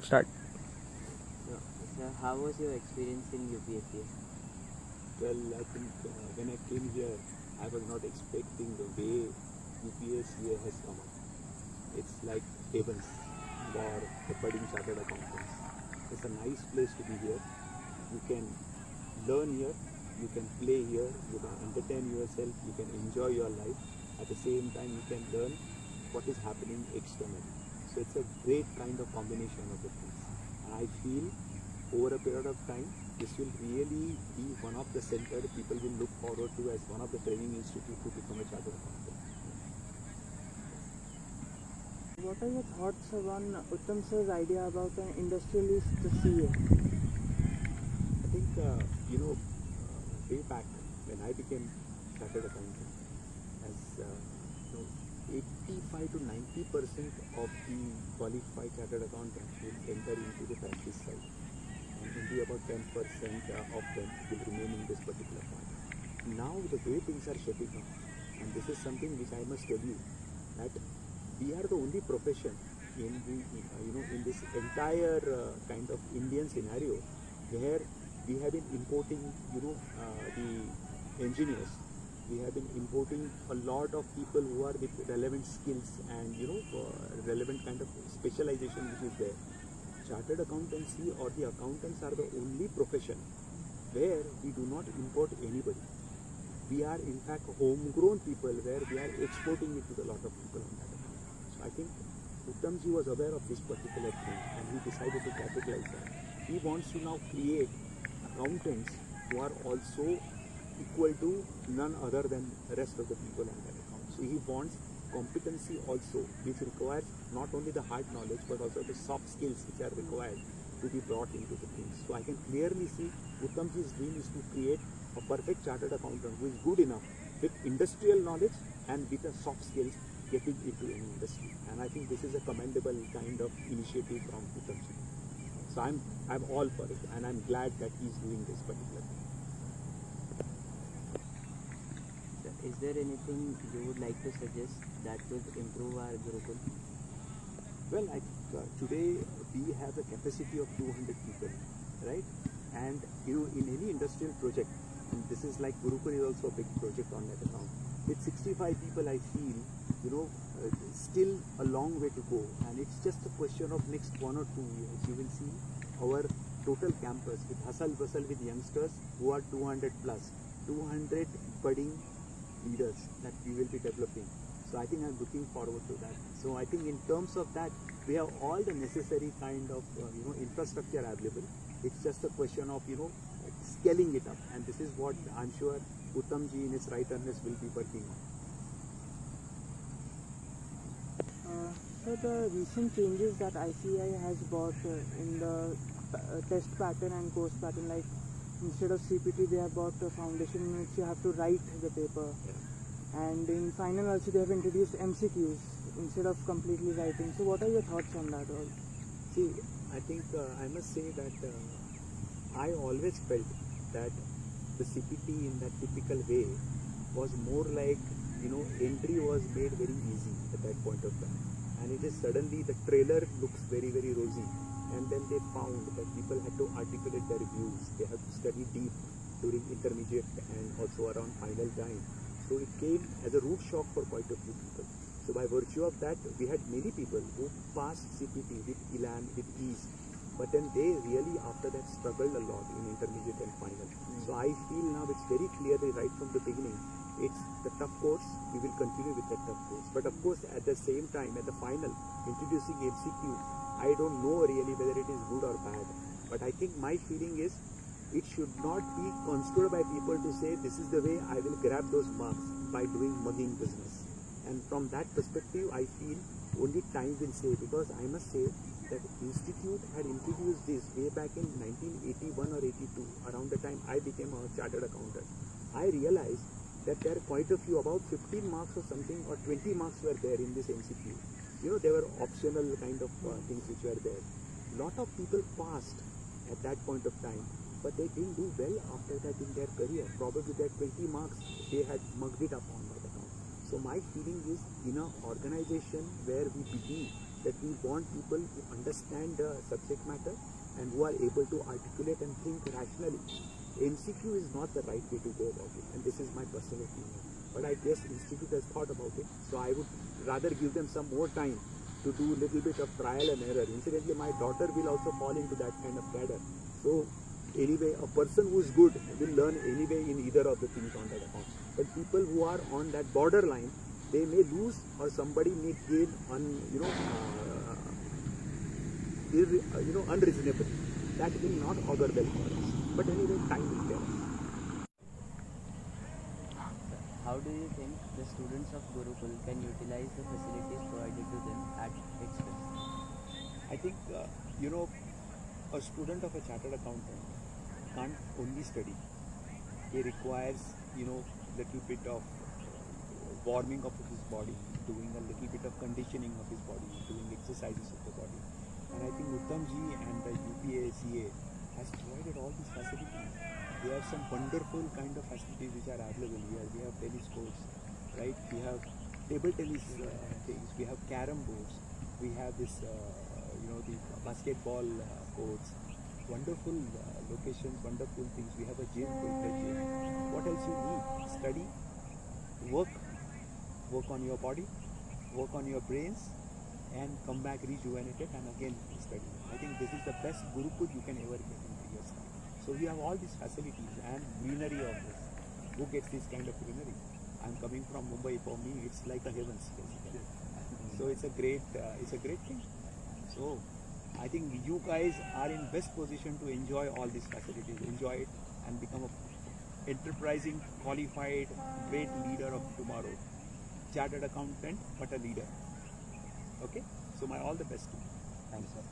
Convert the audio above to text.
Start. Sir, how was your experience in UPSC? Well, I think when I came here, I was not expecting the way UPSC has come up. It's like heavens for the budding chartered accountants. It's a nice place to be here. You can learn here, you can play here, you can entertain yourself, you can enjoy your life. At the same time, you can learn what is happening externally. So it's a great kind of combination of the things. And I feel over a period of time, this will really be one of the centers people will look forward to as one of the training institutes to become a chartered accountant. What are your thoughts on Uttam sir's idea about an industrialist CA? I think, way back when I became chartered accountant, as 85 to 90% of the qualified chartered accountants will enter into the practice side, and only about 10% of them will remain in this particular part. Now the way things are shaping up, and this is something which I must tell you, that we are the only profession in the in this entire kind of Indian scenario where we have been importing the engineers. We have been importing a lot of people who are with relevant skills and relevant kind of specialization which is there. Chartered accountancy or the accountants are the only profession where we do not import anybody. We are in fact homegrown people where we are exporting it to a lot of people on that account. So I think Uttamji was aware of this particular thing and he decided to capitalize that. He wants to now create accountants who are also equal to none other than the rest of the people on that account. So he wants competency also, which requires not only the hard knowledge but also the soft skills which are required to be brought into the things. So I can clearly see Uttamji's dream is to create a perfect chartered accountant who is good enough with industrial knowledge and with the soft skills getting into an industry. And I think this is a commendable kind of initiative from Uttamji. So I'm all for it, and I'm glad that he's doing this particular thing. Is there anything you would like to suggest that could improve our Gurukul? Well, today we have a capacity of 200 people, right? And in any industrial project, and this is like Gurukul is also a big project on that account. With 65 people, I feel still a long way to go, and it's just a question of next 1 or 2 years. You will see our total campus with hustle bustle with youngsters who are 200 plus, 200 budding leaders that we will be developing. So I think I'm looking forward to that. So I think in terms of that, we have all the necessary kind of infrastructure available. It's just a question of scaling it up, and this is what I'm sure Uttamji in his right earnest will be working on. So the recent changes that ICAI has brought in the test pattern and course pattern, like instead of CPT they have brought a foundation in which you have to write the paper, and in final also they have introduced MCQs instead of completely writing. So what are your thoughts on that all? See, I think I must say that I always felt that the CPT in that typical way was more like entry was made very easy at that point of time, and it is suddenly the trailer looks very, very rosy, and then they found that people had to articulate their views, they had to study deep during intermediate and also around final time. So it came as a root shock for quite a few people. So by virtue of that, we had many people who passed CPT with elan, with ease, but then they really after that struggled a lot in intermediate and final. So I feel now it's very clearly right from the beginning, it's the tough course, we will continue with that tough course. But of course at the same time, at the final, introducing MCQ, I don't know really whether it is good or bad. But I think my feeling is, it should not be construed by people to say this is the way I will grab those marks by doing mugging business. And from that perspective, I feel only time will say, because I must say that institute had introduced this way back in 1981 or 82, around the time I became a chartered accountant. I realized that there are quite a few, about 15 marks or something, or 20 marks were there in this MCQ. You know, there were optional kind of things which were there. Lot of people passed at that point of time, but they didn't do well after that in their career. Probably that 20 marks, they had mugged it up on that account. So my feeling is, in an organization where we believe that we want people who understand the subject matter and who are able to articulate and think rationally, MCQ is not the right way to go about it, and this is my personal opinion. But I guess Institute has thought about it, so I would rather give them some more time to do a little bit of trial and error. Incidentally, my daughter will also fall into that kind of cadre. So anyway, a person who is good will learn anyway in either of the things on that account. But people who are on that borderline, they may lose, or somebody may gain unreasonable. That will not augur well for us. But anyway, time will tell us. How do you think the students of Gurukul can utilize the facilities provided to them at its best? I think, a student of a chartered accountant can't only study. He requires, little bit of warming up of his body, doing a little bit of conditioning of his body, doing exercises of the body. And I think Uttamji and the UPA CA has provided all these facilities. There are some wonderful kind of facilities which are available here. We have tennis courts, right? We have table tennis things. We have carom boards. We have this, the basketball courts. Wonderful locations, wonderful things. We have a gym, full-fledged gym. What else you need? Study, work on your body, work on your brains, and come back rejuvenated and again study. I think this is the best Gurukul you can ever get into your life. So we have all these facilities and greenery of this. Who gets this kind of greenery? I'm coming from Mumbai. For me, it's like a heavens basically. So it's a great thing. So I think you guys are in best position to enjoy all these facilities, enjoy it, and become a enterprising, qualified, great leader of tomorrow. Chartered accountant, but a leader. Okay? So my all the best to you. Thanks, sir.